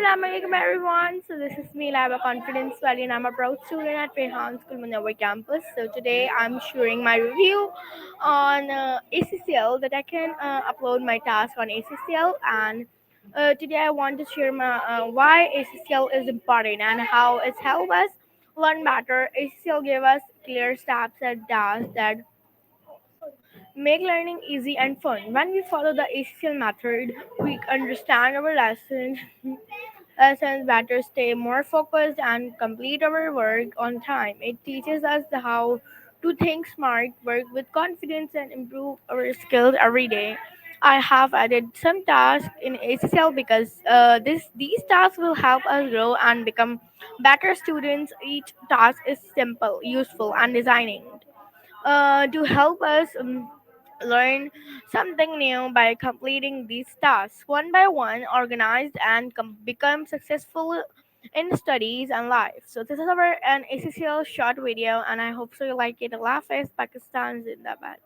Assalamualaikum everyone. So this is me, Laba Confidence Valley, and I'm a proud student at Rehan School Manawar campus. So today I'm sharing my review on ACCL that I can upload my task on ACCL, and today I want to share my why ACCL is important and how it's helped us learn better. ACCL gave us clear steps and tasks that make learning easy and fun. When we follow the ACCL method, we understand our lessons better, stay more focused, and complete our work on time. It teaches us how to think smart, work with confidence, and improve our skills every day. I have added some tasks in ACCL because these tasks will help us grow and become better students. Each task is simple, useful, and designing to help us learn something new by completing these tasks one by one, organized and become successful in studies and life. So this is our an ACCL short video, and I hope so you like it. Allah Hafiz, Pakistan Zindabad.